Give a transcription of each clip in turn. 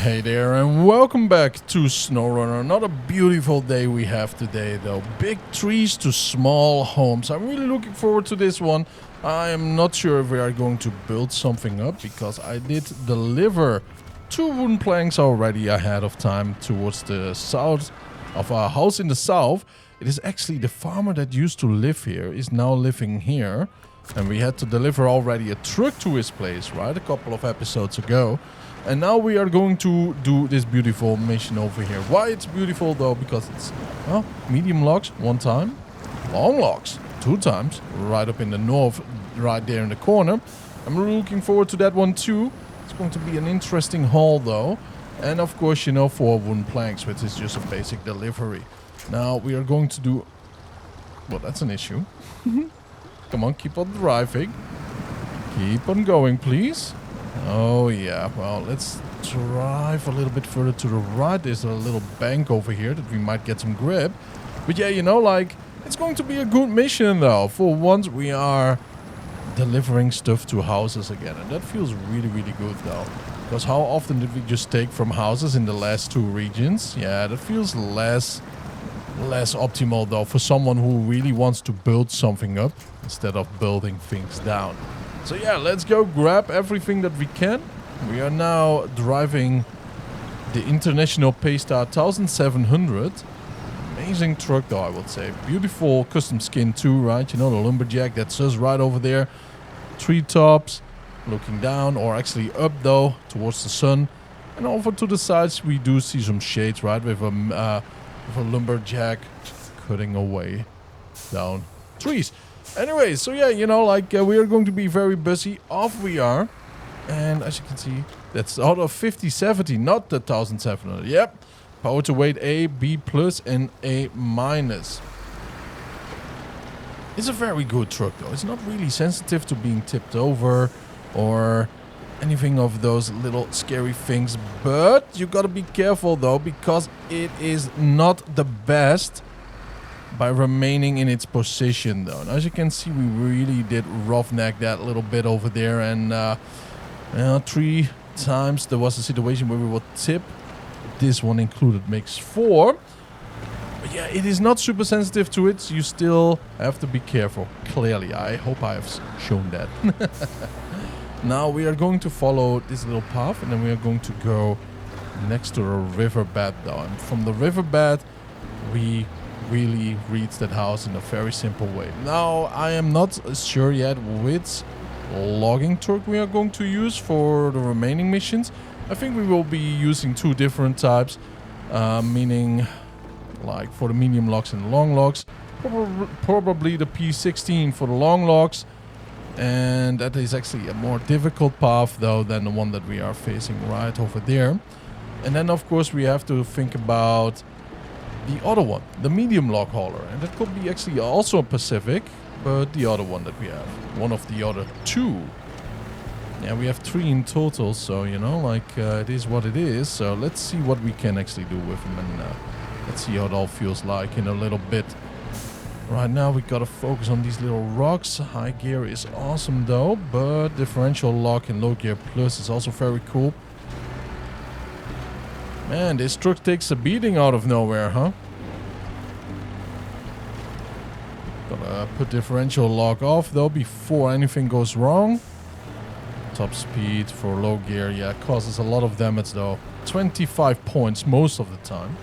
Hey there and welcome back to SnowRunner. Another beautiful day we have today though. Big trees to small homes. I'm really looking forward to this one. I am not sure if we are going to build something up because I did deliver 2 wooden planks already ahead of time towards the south of our house in the south. It is actually the farmer that used to live here is now living here. And we had to deliver already a truck to his place, right? A couple of episodes ago. And now we are going to do this beautiful mission over here. Why it's beautiful though? Because it's, well, medium logs 1 time, long logs 2 times, right up in the north, right there in the corner. I'm really looking forward to that one too. It's going to be an interesting haul though. And of course, you know, 4 wooden planks, which is just a basic delivery. Now we are going to do, well, that's an issue. Come on, keep on driving. Keep on going, please. Oh yeah, well, let's drive a little bit further to the right. There's a little bank over here that we might get some grip. But yeah, you know, like, it's going to be a good mission though. For once we are delivering stuff to houses again. And that feels really, really good though. Because how often did we just take from houses in the last 2 regions? Yeah, that feels less optimal though for someone who really wants to build something up instead of building things down. So yeah, let's go grab everything that we can. We are now driving the International Paystar 1700. Amazing truck though, I would say. Beautiful custom skin too, right? You know, the lumberjack, that's us right over there. Treetops, looking down, or actually up though, towards the sun. And over to the sides we do see some shades, right? With a lumberjack cutting away down trees. Anyway, so yeah, you know, like we are going to be very busy. Off we are. And as you can see, that's out of 5070, not the 1700. Yep. Power to weight A, B plus and A minus. It's a very good truck though. It's not really sensitive to being tipped over or anything of those little scary things. But you gotta be careful though, because it is not the best by remaining in its position though. And as you can see, we really did roughneck that little bit over there. And 3 times there was a situation where we would tip. This one included makes 4. But yeah, it is not super sensitive to it. So you still have to be careful. Clearly, I hope I have shown that. Now we are going to follow this little path. And then we are going to go next to a riverbed though. And from the riverbed, we really reach that house in a very simple way. Now I am not sure yet which logging truck we are going to use for the remaining missions. I think we will be using 2 different types, meaning like for the medium logs and long logs, probably the P16 for the long logs, and that is actually a more difficult path though than the one that we are facing right over there. And then of course we have to think about the other one, the medium log hauler, and that could be actually also a Pacific, but the other one that we have, one of the other 2. Yeah, we have 3 in total, so you know, like it is what it is. So let's see what we can actually do with them, and let's see how it all feels like in a little bit. Right now we gotta focus on these little rocks. High gear is awesome though, but differential lock and low gear plus is also very cool. Man, this truck takes a beating out of nowhere, huh? Gotta put differential lock off though before anything goes wrong. Top speed for low gear, yeah, causes a lot of damage though. 25 points most of the time.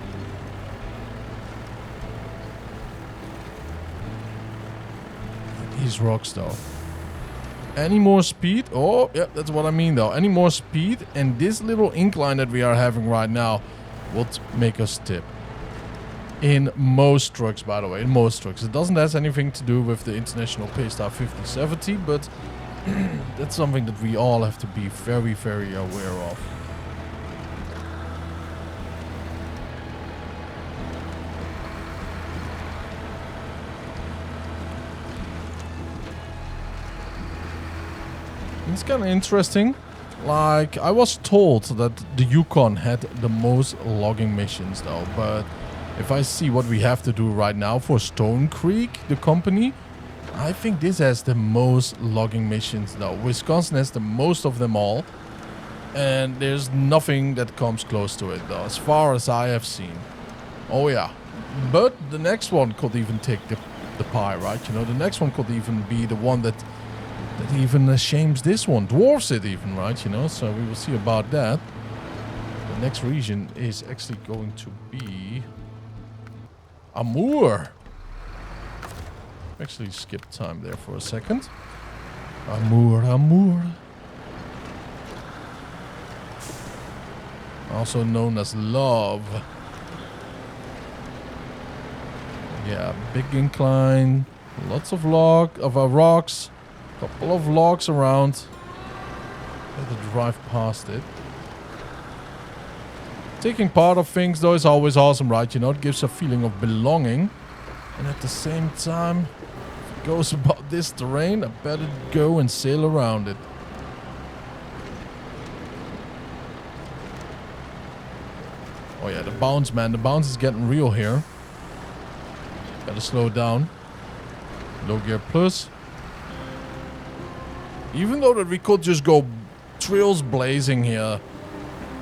These rocks though. Any more speed? Oh, yeah, that's what I mean though. Any more speed and this little incline that we are having right now would make us tip. In most trucks, by the way, in most trucks. It doesn't have anything to do with the International Paystar 5070, but that's something that we all have to be very, very aware of. It's kind of interesting. Like, I was told that the Yukon had the most logging missions though, but if I see what we have to do right now for Stone Creek, the company, I think this has the most logging missions though. Wisconsin has the most of them all. And there's nothing that comes close to it, though, as far as I have seen. Oh, yeah. But the next one could even take the pie, right? You know, the next one could even be the one that even shames this one. Dwarfs it even, right? You know, so we will see about that. The next region is actually going to be Amur. Actually skip time there for a second. Amur. Also known as love. Yeah, big incline, lots of rocks, couple of logs around. Better drive past it. Taking part of things though is always awesome, right? You know, it gives a feeling of belonging. And at the same time, if it goes about this terrain, I better go and sail around it. Oh yeah, the bounce, man. The bounce is getting real here. Better slow down. Low gear plus. Even though that we could just go trails blazing here.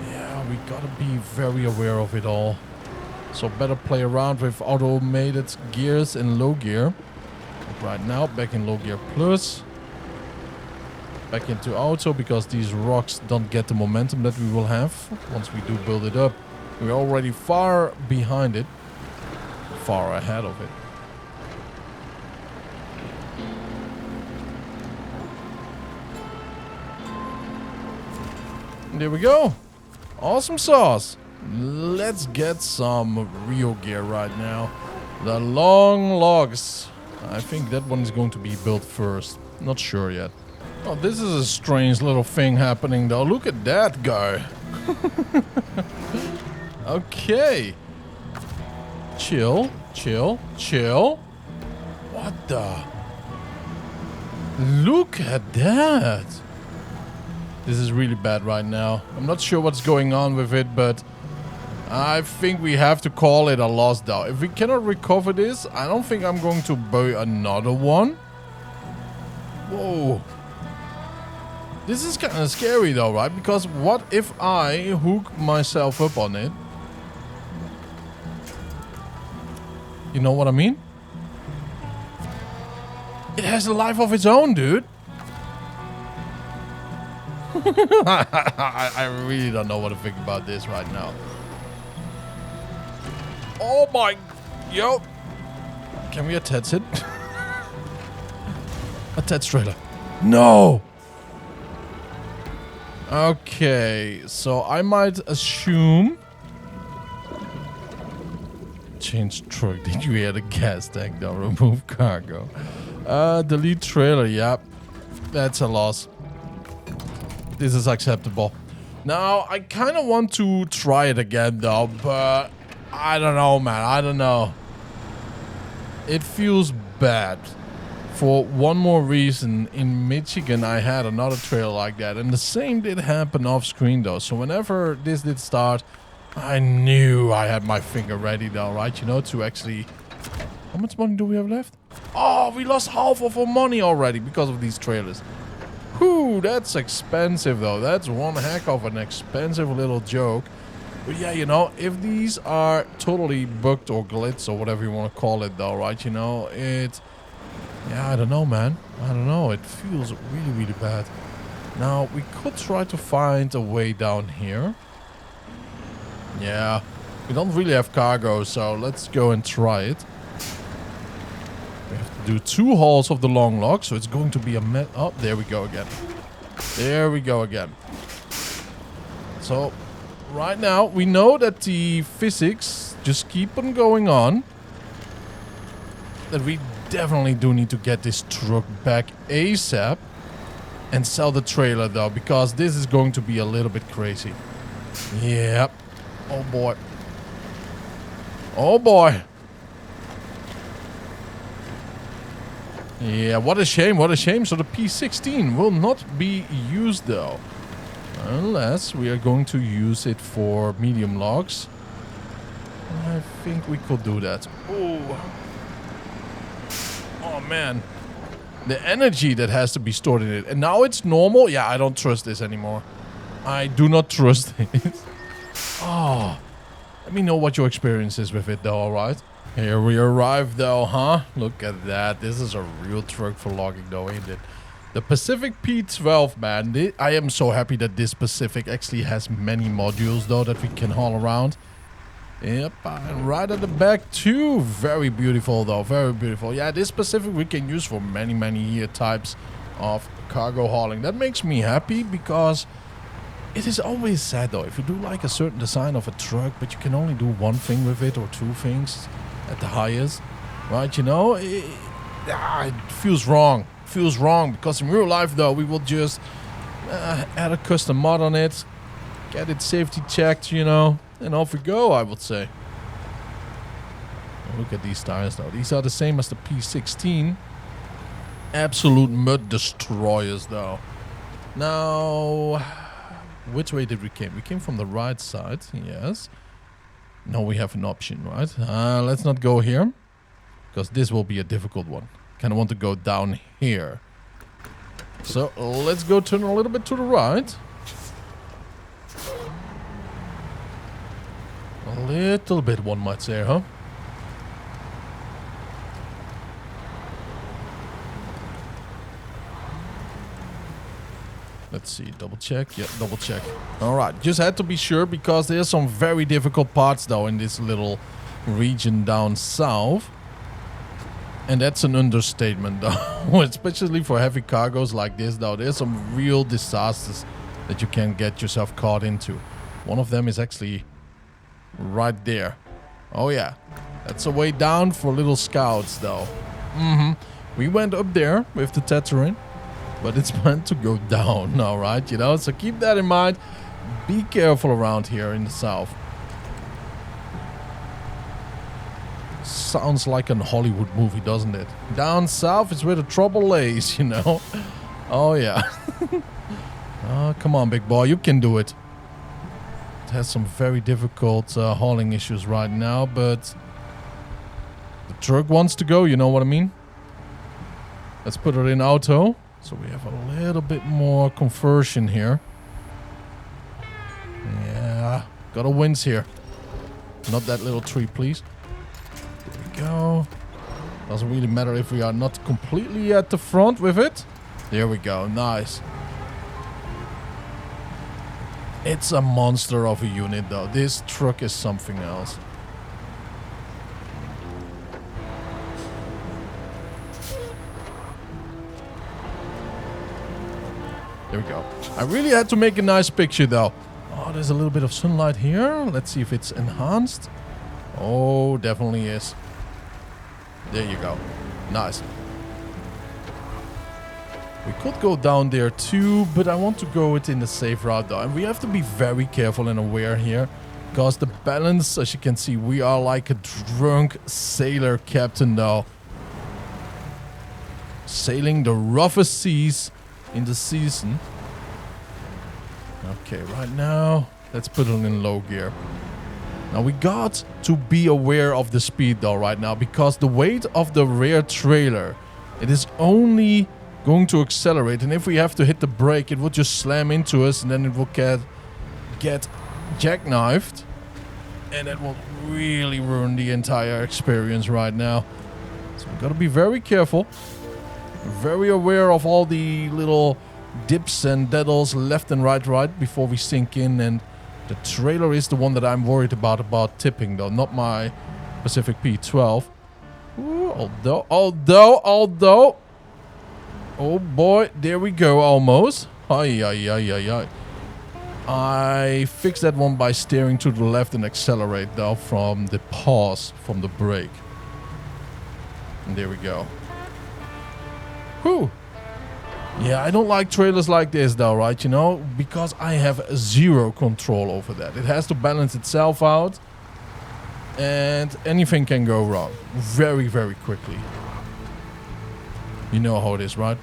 Yeah, we gotta be very aware of it all. So better play around with automated gears in low gear. Like right now, back in low gear plus. Back into auto because these rocks don't get the momentum that we will have once we do build it up. We're already far behind it. Far ahead of it. And there we go. Awesome sauce. Let's get some real gear right now. The long logs. I think that one is going to be built first. Not sure yet. Oh, this is a strange little thing happening though. Look at that guy. Okay. Chill. What the? Look at that. This is really bad right now. I'm not sure what's going on with it, but I think we have to call it a loss though. If we cannot recover this, I don't think I'm going to buy another one. Whoa. This is kind of scary though, right? Because what if I hook myself up on it? You know what I mean? It has a life of its own, dude. I really don't know what to think about this right now. Oh my... Yo. Can we attach it? Attach trailer. No! Okay, so I might assume... Change truck. Did you hear the gas tank though? Remove cargo. Delete trailer. Yep. That's a loss. This is acceptable. Now, I kind of want to try it again though, but I don't know, man. I don't know. It feels bad. For one more reason, in Michigan, I had another trail like that. And the same did happen off screen though. So whenever this did start, I knew I had my finger ready though, right? You know, to actually... How much money do we have left? Oh, we lost half of our money already because of these trailers. Whew, that's expensive though. That's one heck of an expensive little joke. But yeah, you know, if these are totally bugged or glitched or whatever you want to call it though, right? You know, it... Yeah, I don't know, man. I don't know. It feels really, really bad. Now, we could try to find a way down here. Yeah, we don't really have cargo, so let's go and try it. We have to do 2 hauls of the long log, so it's going to be a oh, there we go again. There we go again. So, right now, we know that the physics just keep on going on. That we definitely do need to get this truck back ASAP. And sell the trailer, though, because this is going to be a little bit crazy. Yep. Oh boy. Oh boy. Yeah, what a shame, what a shame. So the P16 will not be used though. Unless we are going to use it for medium logs. I think we could do that. Oh. Oh man. The energy that has to be stored in it. And now it's normal. Yeah, I don't trust this anymore. I do not trust it. Oh, let me know what your experience is with it though, alright? Here we arrive though, huh? Look at that. This is a real truck for logging though, ain't it? The Pacific P12, man. I am so happy that this Pacific actually has many modules though that we can haul around. Yep, and right at the back too. Very beautiful though, very beautiful. Yeah, this Pacific we can use for many types of cargo hauling. That makes me happy because it is always sad though if you do like a certain design of a truck but you can only do one thing with it or two things at the highest, right? You know, it feels wrong. Feels wrong because in real life though we will just add a custom mod on it, get it safety checked, you know, and off we go, I would say. Look at these tires though. These are the same as the P16. Absolute mud destroyers though. Now, which way did we came? We came from the right side, yes. Now we have an option, right? Let's not go here because this will be a difficult one. Kind of want to go down here. So let's go turn a little bit to the right. A little bit, one might say, huh? Let's see, double check. Yeah, double check. All right, just had to be sure because there's some very difficult parts though in this little region down south. And that's an understatement though, especially for heavy cargoes like this though. There's some real disasters that you can get yourself caught into. One of them is actually right there. Oh yeah, that's a way down for little scouts though. We went up there with the Tatooine, but it's meant to go down now, right? You know, so keep that in mind. Be careful around here in the south. Sounds like a Hollywood movie, doesn't it? Down south is where the trouble lays, you know? Oh, yeah. Oh, come on, big boy. You can do it. It has some very difficult hauling issues right now, but the truck wants to go, you know what I mean? Let's put it in auto, so we have a little bit more conversion here. Yeah, got a wins here. Not that little tree, please. There we go. Doesn't really matter if we are not completely at the front with it. There we go, nice. It's a monster of a unit though. This truck is something else. There we go. I really had to make a nice picture though. Oh, there's a little bit of sunlight here. Let's see if it's enhanced. Oh, definitely is. There you go. Nice. We could go down there too, but I want to go it in the safe route though. And we have to be very careful and aware here. Because the balance, as you can see, we are like a drunk sailor captain though. Sailing the roughest seas in the season. Okay, right now, let's put it in low gear. Now we got to be aware of the speed though right now. Because the weight of the rear trailer, it is only going to accelerate, and if we have to hit the brake, it will just slam into us, and then it will get jackknifed, and that will really ruin the entire experience right now. So we gotta be very careful, very aware of all the little dips and daddles left and right before we sink in. And the trailer is the one that I'm worried about tipping though, not my Pacific P12. Ooh, although. Oh boy, there we go, almost. I fixed that one by steering to the left and accelerate though from the pause, from the brake. And there we go. Whew. Yeah, I don't like trailers like this though, right? You know, because I have zero control over that. It has to balance itself out. And anything can go wrong very, very quickly. You know how it is, right?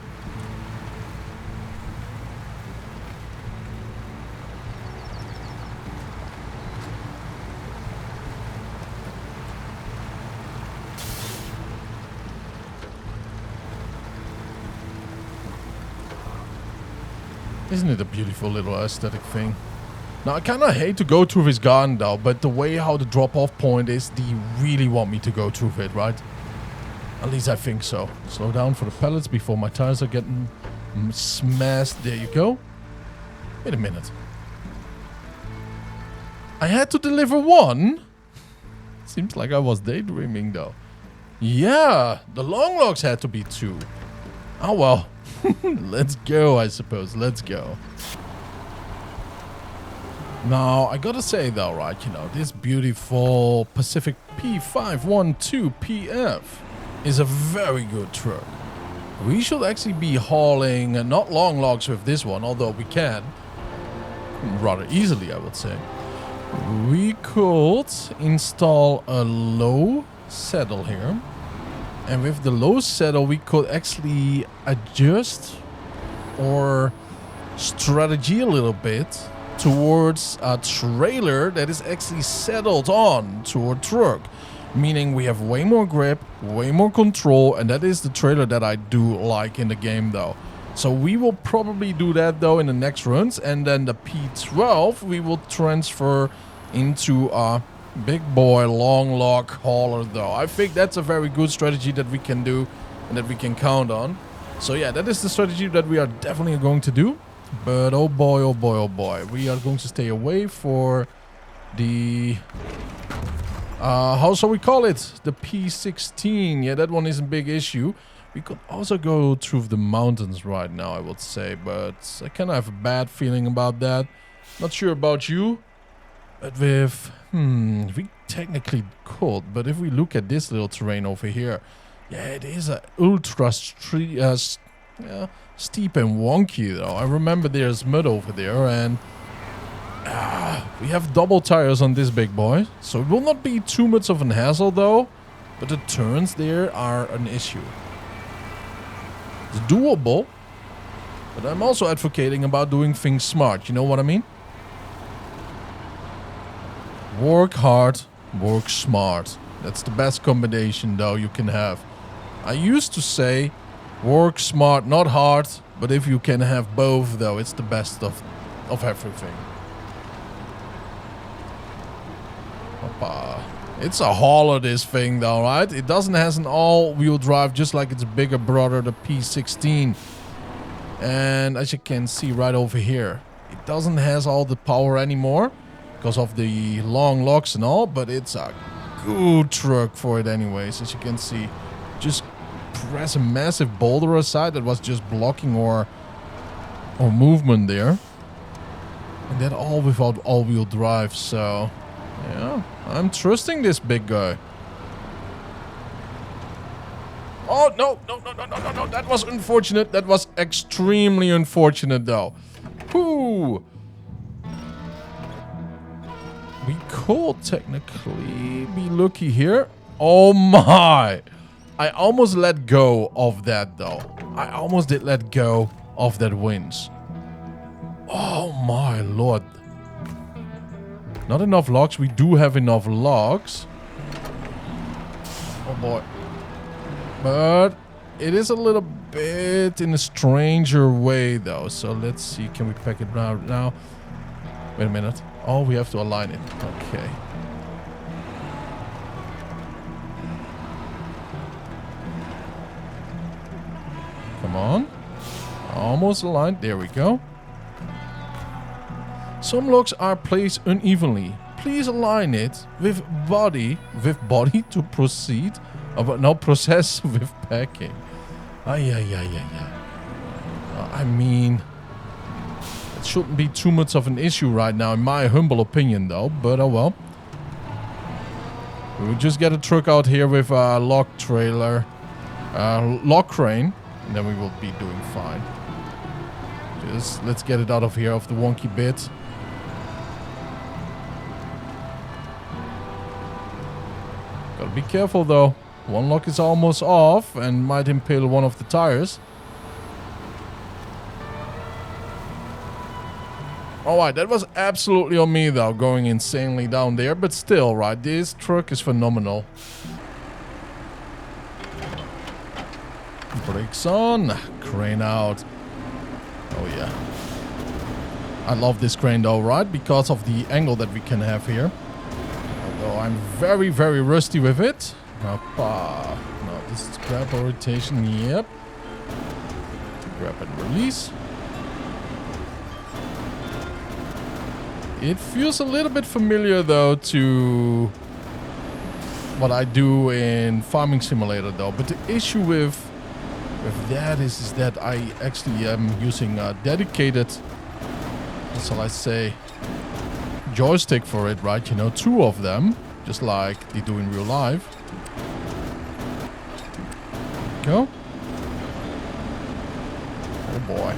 Isn't it a beautiful little aesthetic thing? Now, I kind of hate to go through his garden though, but the way how the drop-off point is, do you really want me to go through it, right? At least I think so. Slow down for the pellets before my tires are getting smashed. There you go. Wait a minute. I had to deliver one? Seems like I was daydreaming though. Yeah, the long logs had to be 2. Oh well. Let's go, I suppose. Let's go. Now, I gotta say though, right, you know, this beautiful Pacific P12 PF is a very good truck. We should actually be hauling not long logs with this one, although we can. Rather easily, I would say. We could install a low saddle here. And with the low saddle, we could actually adjust our strategy a little bit towards a trailer that is actually saddled on to a truck. Meaning we have way more grip, way more control, and that is the trailer that I do like in the game though. So we will probably do that though in the next runs, and then the P12 we will transfer into a big boy long log hauler though. I think that's a very good strategy that we can do and that we can count on. So yeah, that is the strategy that we are definitely going to do. But oh boy, oh boy, oh boy. We are going to stay away for the... how shall we call it? The P16. Yeah, that one is a big issue. We could also go through the mountains right now, I would say. But I kind of have a bad feeling about that. Not sure about you. But with... we technically could. But if we look at this little terrain over here... Yeah, it is a ultra steep and wonky though. I remember there's mud over there, and we have double tires on this big boy, so it will not be too much of an hassle though. But the turns there are an issue. It's doable, but I'm also advocating about doing things smart. You know what I mean? Work hard, work smart. That's the best combination though you can have. I used to say, work smart, not hard, but if you can have both, though, it's the best of everything. Hoppa. It's a hauler, this thing, though, right? It doesn't have an all-wheel drive, just like its bigger brother, the P16. And as you can see right over here, it doesn't have all the power anymore because of the long logs and all, but it's a good truck for it anyways, as you can see. Just press a massive boulder aside that was just blocking our movement there. And that all without all-wheel drive, so... Yeah, I'm trusting this big guy. Oh, no, that was unfortunate. That was extremely unfortunate, though. Whoo! We could technically be lucky here. Oh, my! I almost let go of that, though. I almost did let go of that winch. Oh, my lord. Not enough logs. We do have enough logs. Oh, boy. But it is a little bit in a stranger way, though. So let's see. Can we pack it out now? Wait a minute. Oh, we have to align it. Okay. Come on. Almost aligned. There we go. Some logs are placed unevenly. Please align it with body to proceed. But no, process with packing. I mean, it shouldn't be too much of an issue right now, in my humble opinion, though. But oh well. We will just get a truck out here with a log trailer, log crane. And then we will be doing fine. Just let's get it out of here, of the wonky bit. Gotta be careful though. One lock is almost off and might impale one of the tires. Alright, that was absolutely on me though, going insanely down there. But still, right, this truck is phenomenal. Brakes on, crane out. Oh yeah. I love this crane though, right? Because of the angle that we can have here. Although I'm very, very rusty with it. Hoppa. No, this is grab rotation. Yep. Grab and release. It feels a little bit familiar though to what I do in Farming Simulator though. But the issue with that is that I actually am using a dedicated, what shall I say, joystick for it, right? You know, 2 of them, just like they do in real life. Go. Oh boy.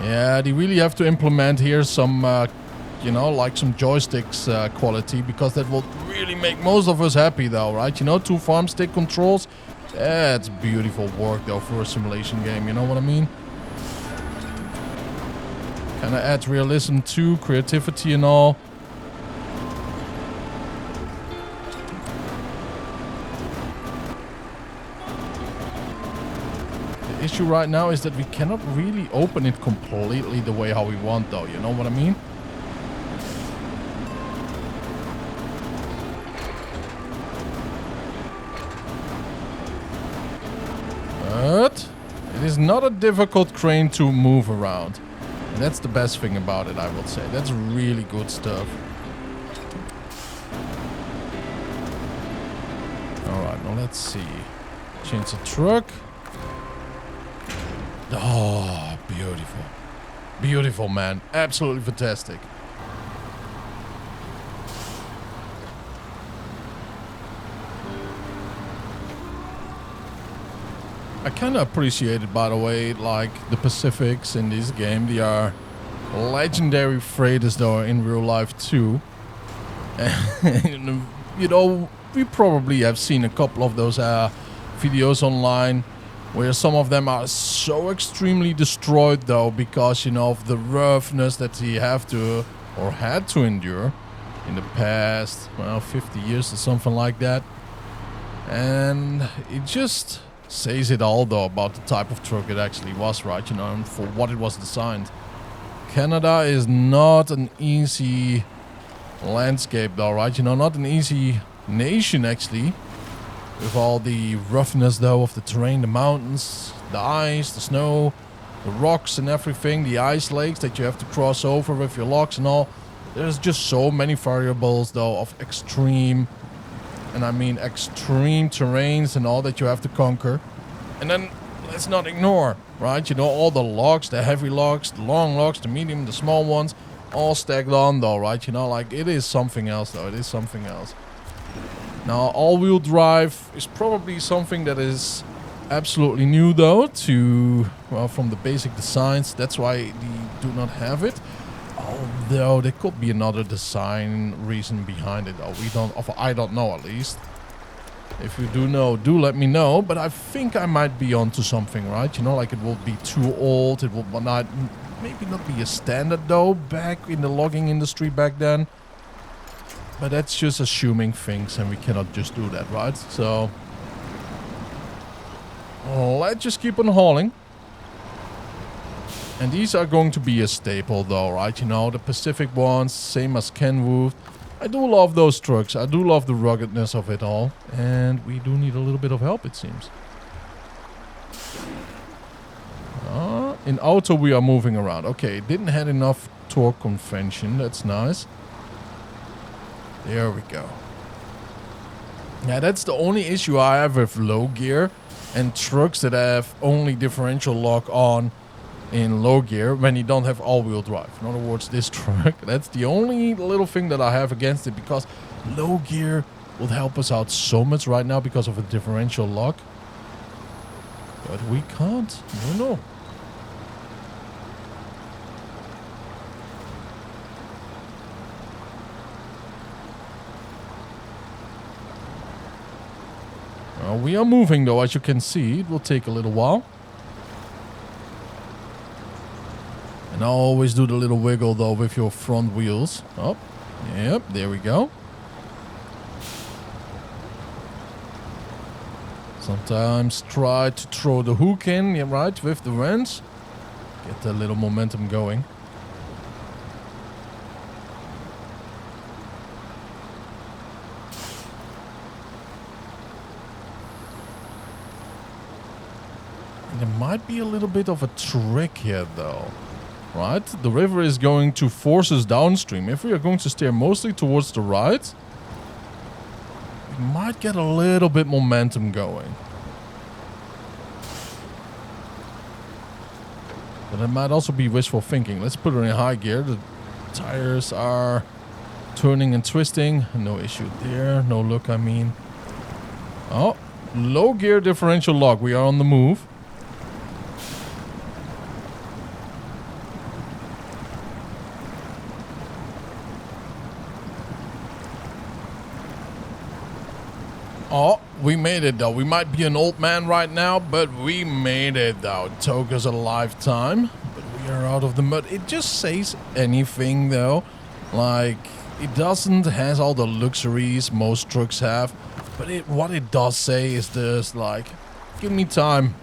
Yeah, they really have to implement here some, you know, like some joysticks quality, because that will really make most of us happy though, right? You know, 2 farm stick controls. That's beautiful work though for a simulation game, you know what I mean? Kind of adds realism to creativity and all. The issue right now is that we cannot really open it completely the way how we want though, you know what I mean? But it is not a difficult crane to move around. And that's the best thing about it, I would say. That's really good stuff. Alright, now let's see. Change the truck. Oh, beautiful. Beautiful, man. Absolutely fantastic. I kind of appreciate it, by the way, like the Pacifics in this game. They are legendary freighters, though, in real life, too. And, you know, we probably have seen a couple of those videos online where some of them are so extremely destroyed, though, because, you know, of the roughness that they have to, or had to endure in the past, well, 50 years or something like that. And it just says it all though about the type of truck it actually was, right? You know, and for what it was designed. Canada is not an easy landscape though, right? You know, not an easy nation actually, with all the roughness though of the terrain, the mountains, the ice, the snow, the rocks and everything, the ice lakes that you have to cross over with your logs and all. There's just so many variables though of extreme, and I mean extreme terrains and all that you have to conquer. And then let's not ignore, right? You know, all the logs, the heavy logs, the long logs, the medium, the small ones, all stacked on though, right? You know, like it is something else though. It is something else. Now, all-wheel drive is probably something that is absolutely new though to, well, from the basic designs. That's why they do not have it. Although there could be another design reason behind it though. I don't know at least. If you do know, do let me know. But I think I might be onto something, right? You know, like it will be too old. It will not, maybe not be a standard though back in the logging industry back then. But that's just assuming things, and we cannot just do that, right? So let's just keep on hauling. And these are going to be a staple though, right? You know, the Pacific ones, same as Kenwood. I do love those trucks. I do love the ruggedness of it all. And we do need a little bit of help, it seems. In auto we are moving around. Okay, didn't have enough torque convention. That's nice. There we go. Yeah, that's the only issue I have with low gear and trucks that have only differential lock on in low gear when you don't have all-wheel drive. In other words, this truck, that's the only little thing that I have against it, because low gear would help us out so much right now because of a differential lock. But we can't. No. We are moving though, as you can see. It will take a little while. And always do the little wiggle though with your front wheels. Oh, yep, there we go. Sometimes try to throw the hook in, yeah, right, with the wrench. Get a little momentum going. there might be a little bit of a trick here, though. Right? The river is going to force us downstream. If we are going to steer mostly towards the right, we might get a little bit momentum going. But it might also be wishful thinking. Let's put it in high gear. The tires are turning and twisting. No issue there. No look, I mean. Oh, low gear differential lock. We are on the move. Oh, we made it though. We might be an old man right now, but we made it though. It took us a lifetime, but we are out of the mud. It just says anything though. Like, it doesn't has all the luxuries most trucks have, but what it does say is this, like, give me time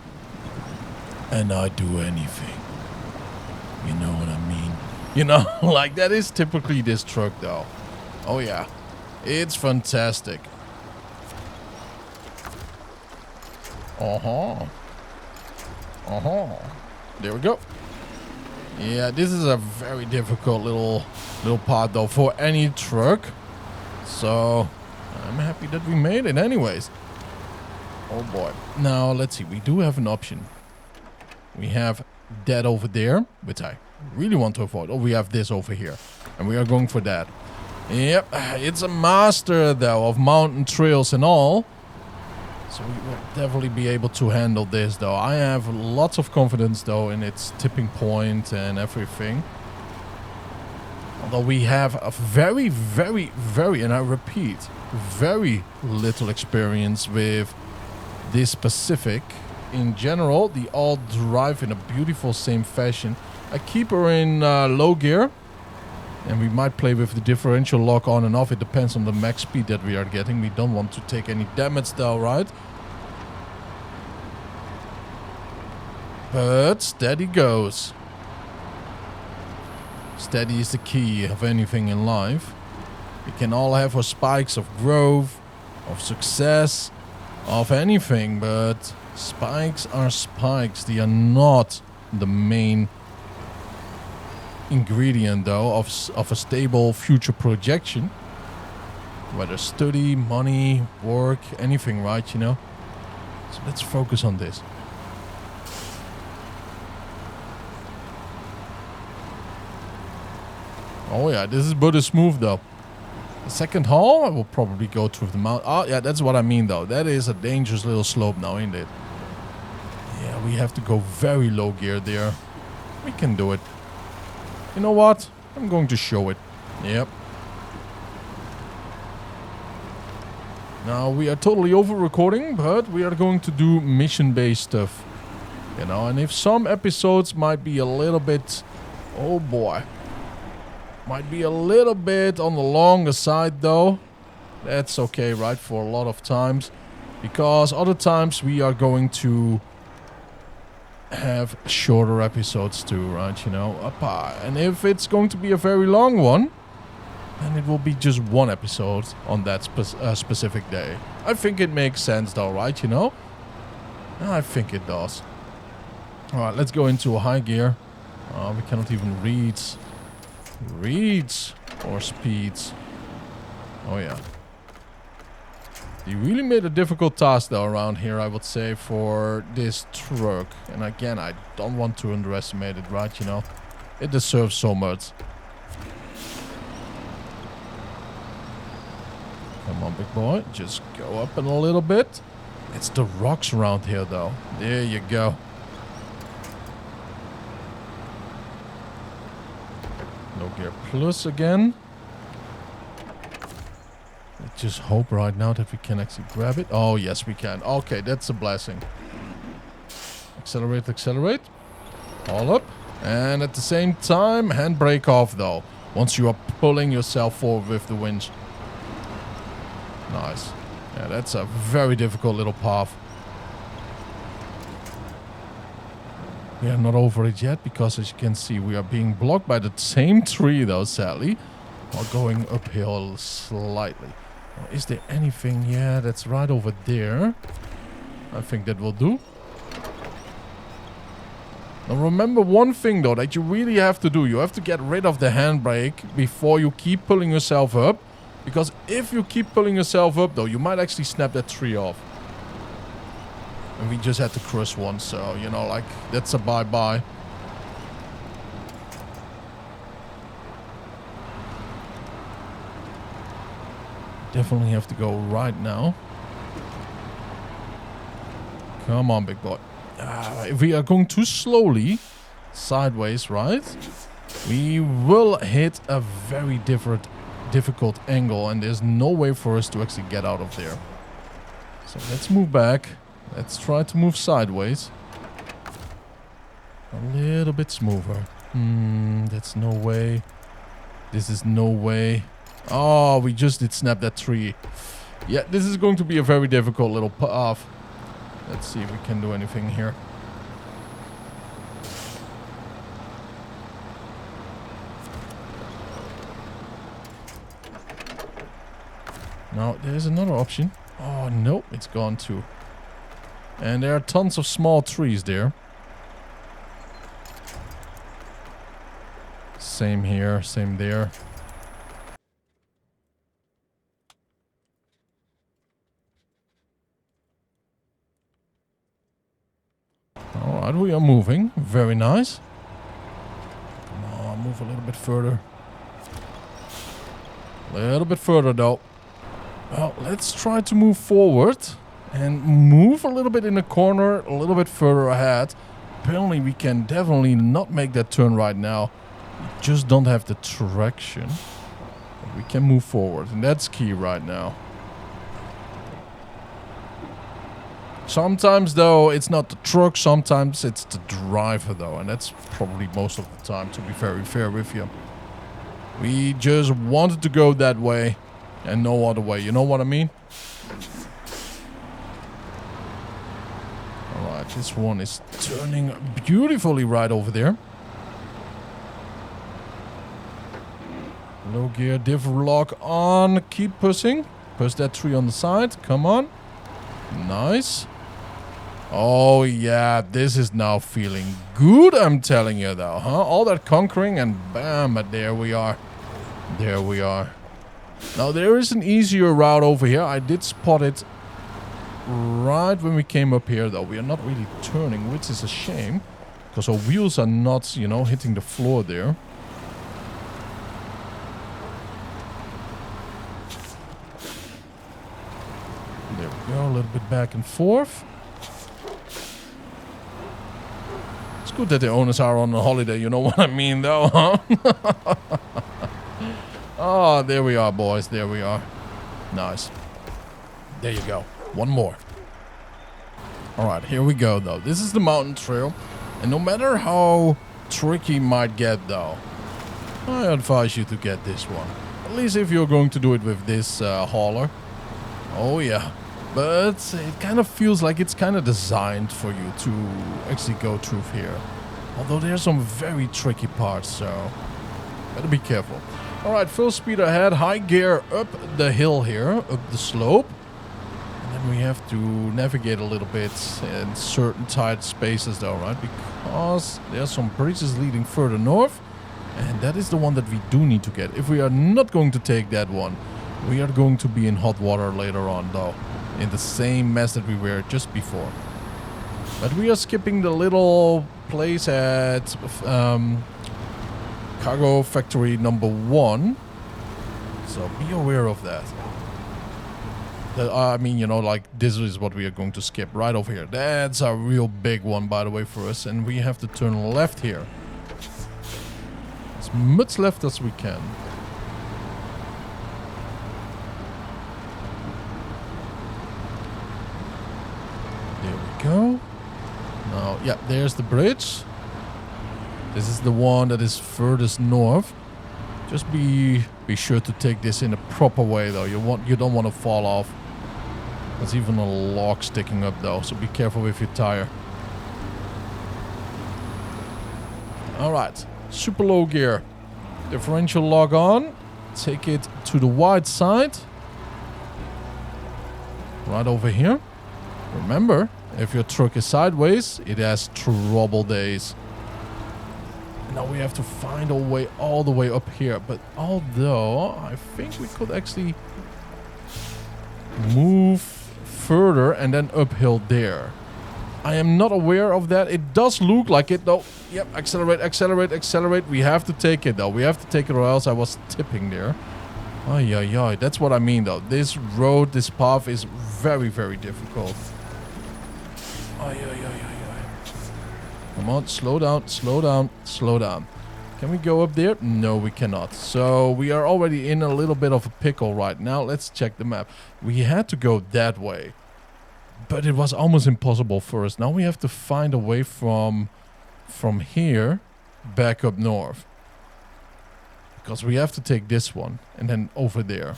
and I do anything. You know what I mean? You know, like that is typically this truck though. Oh yeah, it's fantastic. There we go. Yeah, this is a very difficult little part though for any truck. So I'm happy that we made it anyways. Oh boy. Now let's see. We do have an option. We have that over there, which I really want to avoid. Oh, we have this over here, and we are going for that. Yep, it's a master though of mountain trails and all. So we will definitely be able to handle this though. I have lots of confidence though in its tipping point and everything. Although we have a very, and I repeat, very little experience with this Pacific. In general, they all drive in a beautiful same fashion. I keep her in low gear. And we might play with the differential lock on and off. It depends on the max speed that we are getting. We don't want to take any damage though, right? But steady goes. Steady is the key of anything in life. We can all have our spikes of growth, of success, of anything. But spikes are spikes. They are not the main ingredient though of a stable future projection, whether study, money, work, anything, right? You know, so let's focus on this. Oh yeah, this is but smooth though. The second haul I will probably go through the mountain. Oh yeah, that's what I mean though. That is a dangerous little slope now, ain't it? Yeah, we have to go very low gear there. We can do it. You know what? I'm going to show it. Yep. Now we are totally over recording, but we are going to do mission-based stuff. You know, and if some episodes might be a little bit... Oh boy. Might be a little bit on the longer side though. That's okay, right? For a lot of times. Because other times we are going to have shorter episodes too, right? You know, and if it's going to be a very long one, then it will be just one episode on that specific day. I think it makes sense though, right? You know, I think it does. All right, let's go into a high gear. We cannot even read or speeds. Oh yeah. You really made a difficult task though around here, I would say, for this truck. And again, I don't want to underestimate it, right? You know, it deserves so much. Come on, big boy. Just go up in a little bit. It's the rocks around here though. There you go. Low gear plus again. Just hope right now that we can actually grab it. Oh, yes, we can. Okay, that's a blessing. Accelerate, accelerate. All up. And at the same time, handbrake off, though. Once you are pulling yourself forward with the winch. Nice. Yeah, that's a very difficult little path. We are not over it yet, because as you can see, we are being blocked by the same tree, though, sadly. While going uphill slightly. Is there anything? Yeah, that's right over there. I think that will do. Now remember one thing though that you really have to do. You have to get rid of the handbrake before you keep pulling yourself up. Because if you keep pulling yourself up though, you might actually snap that tree off. And we just had to crush one, so, you know, like, that's a bye-bye. Definitely have to go right now. Come on, big boy. If we are going too slowly, sideways, right? We will hit a very difficult angle, and there's no way for us to actually get out of there. So let's move back. Let's try to move sideways. A little bit smoother. That's no way. This is no way. Oh, we just did snap that tree. Yeah, this is going to be a very difficult little path. Let's see if we can do anything here. Now, there's another option. Oh, nope, it's gone too. And there are tons of small trees there. Same here, same there. Alright, we are moving. Very nice. Come on, move a little bit further. A little bit further though. Well, let's try to move forward. And move a little bit in the corner, a little bit further ahead. Apparently we can definitely not make that turn right now. We just don't have the traction. But we can move forward, and that's key right now. Sometimes though, it's not the truck, sometimes it's the driver though. And that's probably most of the time, to be very fair with you. We just wanted to go that way and no other way, you know what I mean? Alright, this one is turning beautifully right over there. Low gear, diff lock on. Keep pushing. Push that tree on the side. Come on. Nice. Oh yeah, this is now feeling good, I'm telling you though, huh? All that conquering and bam, but there we are. There we are. Now there is an easier route over here. I did spot it right when we came up here though. We are not really turning, which is a shame. Because our wheels are not, you know, hitting the floor there. There we go, a little bit back and forth. It's good that the owners are on a holiday, you know what I mean though, huh? Oh, there we are, boys, there we are. Nice. There you go. One more. Alright, here we go though. This is the mountain trail. And no matter how tricky it might get though, I advise you to get this one. At least if you're going to do it with this hauler. Oh yeah. But it kind of feels like it's kind of designed for you to actually go through here. Although there's some very tricky parts, so better be careful. Alright, full speed ahead, high gear up the hill here, up the slope. And then we have to navigate a little bit in certain tight spaces though, right? Because there's some bridges leading further north. And that is the one that we do need to get. If we are not going to take that one, we are going to be in hot water later on though. In the same mess that we were just before. But we are skipping the little place at Cargo Factory number 1. So be aware of that. I mean, you know, like this is what we are going to skip right over here. That's a real big one, by the way, for us. And we have to turn left here. As much left as we can. Go. Now, yeah, there's the bridge. This is the one that is furthest north. Just be sure to take this in a proper way though. You don't want to fall off. There's even a log sticking up though, so be careful with your tire. Alright, super low gear. Differential lock on. Take it to the wide side. Right over here. Remember, if your truck is sideways, it has trouble days. And now we have to find a way all the way up here. But although I think we could actually move further and then uphill there. I am not aware of that. It does look like it though. Yep, accelerate, accelerate, accelerate. We have to take it though. We have to take it or else I was tipping there. Ay, ay, ay. That's what I mean though. This road, this path is very, very difficult. Ay, ay, ay, ay, ay. Come on, slow down, slow down, slow down. Can we go up there? No, we cannot. So we are already in a little bit of a pickle right now. Let's check the map. We had to go that way. But it was almost impossible for us. Now we have to find a way from here back up north. Because we have to take this one and then over there.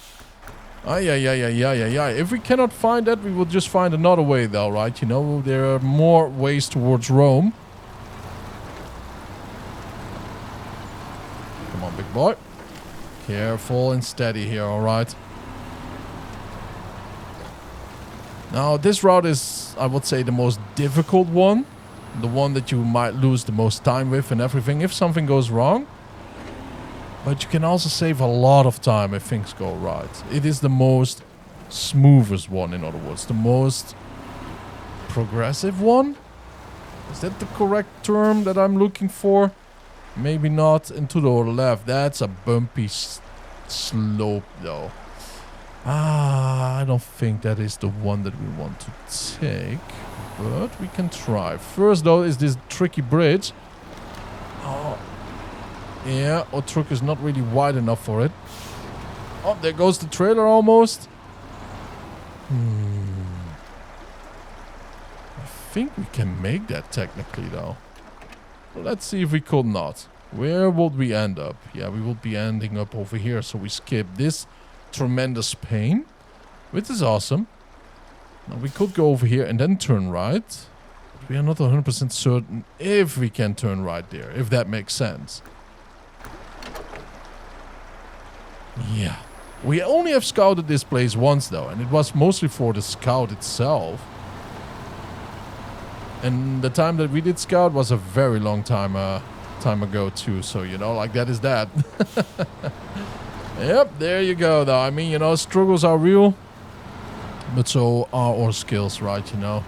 Ay, ay, ay, ay, ay, ay, ay. If we cannot find that, we will just find another way though, right? You know, there are more ways towards Rome. Come on, big boy. Careful and steady here, alright? Now, this route is, I would say, the most difficult one. The one that you might lose the most time with and everything if something goes wrong. But you can also save a lot of time if things go right. It is the most smoothest one, in other words. The most progressive one? Is that the correct term that I'm looking for? Maybe not. And to the left, that's a bumpy slope though. I don't think that is the one that we want to take. But we can try. First though is this tricky bridge. Oh. Yeah, our truck is not really wide enough for it. Oh, there goes the trailer almost. I think we can make that technically though. Let's see if we could not. Where would we end up? Yeah, we would be ending up over here. So we skip this tremendous pain, which is awesome. Now we could go over here and then turn right. But we are not 100% certain if we can turn right there, if that makes sense. Yeah. We only have scouted this place once though, and it was mostly for the scout itself. And the time that we did scout was a very long time ago too, so you know, like that is that. Yep, there you go though. I mean, you know, struggles are real, but so are our skills, right? You know,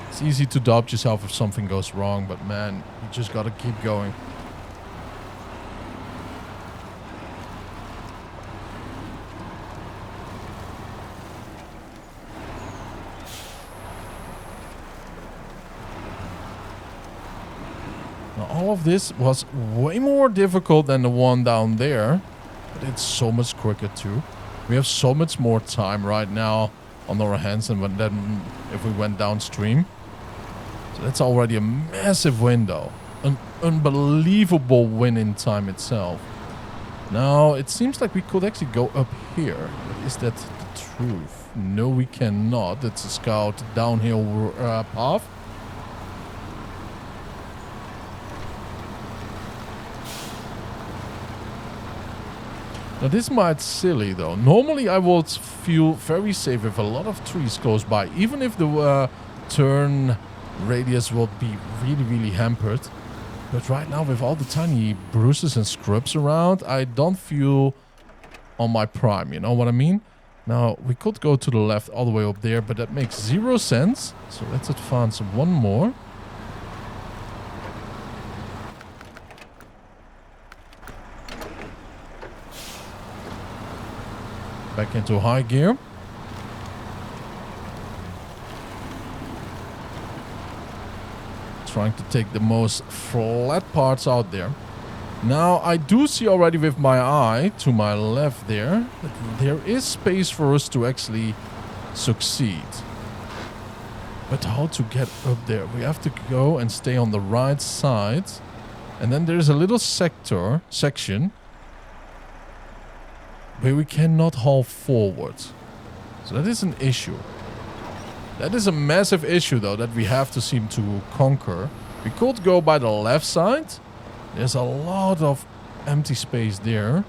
it's easy to doubt yourself if something goes wrong, but man, you just gotta keep going. Now, all of this was way more difficult than the one down there. But it's so much quicker too. We have so much more time right now on our hands than if we went downstream. So that's already a massive win though. An unbelievable win in time itself. Now, it seems like we could actually go up here. But is that the truth? No, we cannot. It's a scout downhill path. Now this might silly though. Normally I would feel very safe if a lot of trees close by. Even if the turn radius will be really, really hampered. But right now with all the tiny bruises and scrubs around, I don't feel on my prime. You know what I mean? Now we could go to the left all the way up there, but that makes 0 sense. So let's advance one more. Back into high gear. Trying to take the most flat parts out there. Now I do see already with my eye to my left there that there is space for us to actually succeed. But how to get up there? We have to go and stay on the right side. And then there's a little section where we cannot haul forward. So that is an issue. That is a massive issue though that we have to seem to conquer. We could go by the left side. There's a lot of empty space there.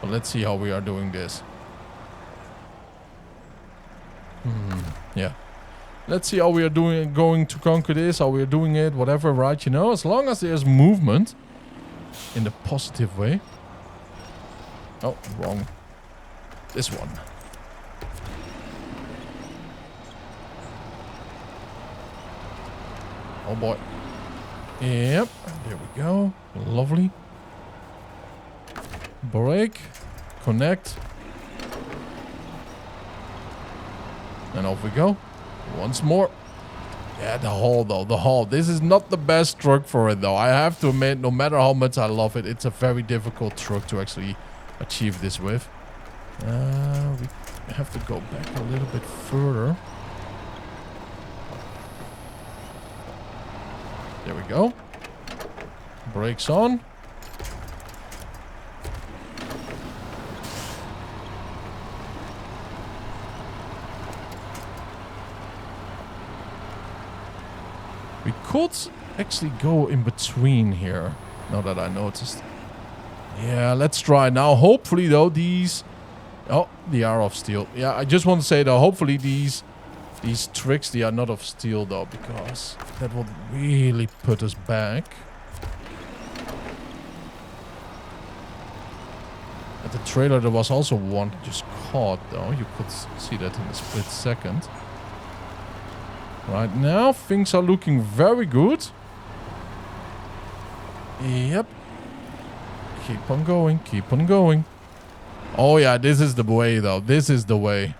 But let's see how we are doing this. Yeah. Let's see how we are going to conquer this, how we are doing it, whatever, right? You know, as long as there's movement in the positive way. Oh, wrong. This one. Oh boy. Yep, there we go. Lovely. Brake. Connect. And off we go. Once more. Yeah, the hull though, the hull. This is not the best truck for it though. I have to admit, no matter how much I love it, it's a very difficult truck to actually achieve this with. We have to go back a little bit further. There we go. Brakes on. We could actually go in between here, now that I noticed. Yeah, let's try now. Hopefully, though, these... Oh, they are of steel. Yeah, I just want to say, though, hopefully these tricks, they are not of steel, though, because that would really put us back. At the trailer, there was also one just caught, though. You could see that in a split second. Right now, things are looking very good. Yep. Keep on going, keep on going. Oh yeah, this is the way though. This is the way.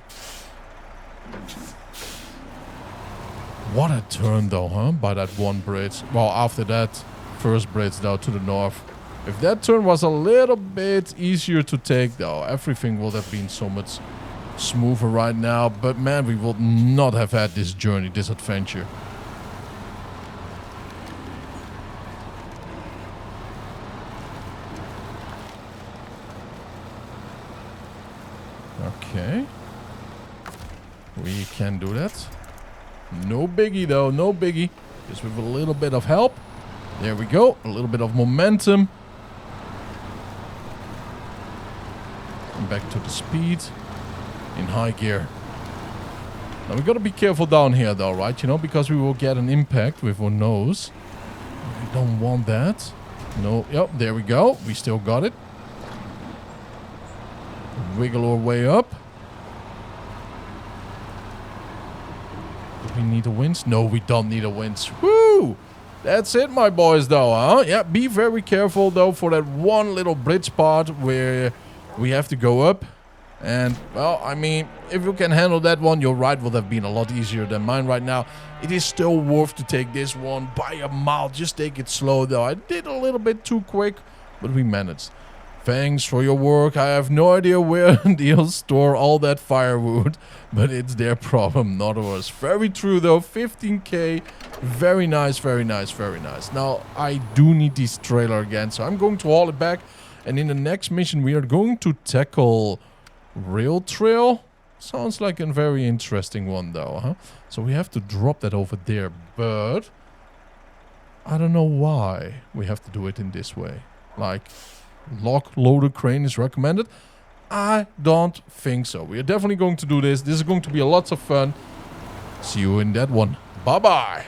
What a turn though, huh? By that one bridge. Well, after that first bridge though to the north. If that turn was a little bit easier to take though, everything would have been so much smoother right now. But man, we would not have had this journey, this adventure. Okay. We can do that. No biggie though, no biggie. Just with a little bit of help. There we go. A little bit of momentum. And back to the speed. In high gear. Now we gotta be careful down here though, right? You know, because we will get an impact with our nose. We don't want that. No, yep, there we go. We still got it. Wiggle our way up. Do we need a winch? No, we don't need a winch. Woo! That's it, my boys, though, huh? Yeah, be very careful, though, for that one little bridge part where we have to go up. And, well, I mean, if you can handle that one, your ride would have been a lot easier than mine right now. It is still worth to take this one by a mile. Just take it slow, though. I did a little bit too quick, but we managed. Thanks for your work. I have no idea where they'll store all that firewood, but it's their problem, not ours. Very true, though. 15k. Very nice, very nice, very nice. Now, I do need this trailer again, so I'm going to haul it back. And in the next mission, we are going to tackle Rail Trail. Sounds like a very interesting one, though, huh? So we have to drop that over there, but I don't know why we have to do it in this way. Like, lock loader crane is recommended. I don't think so. We are definitely going to do this. This is going to be a lot of fun. See you in that one. Bye-bye.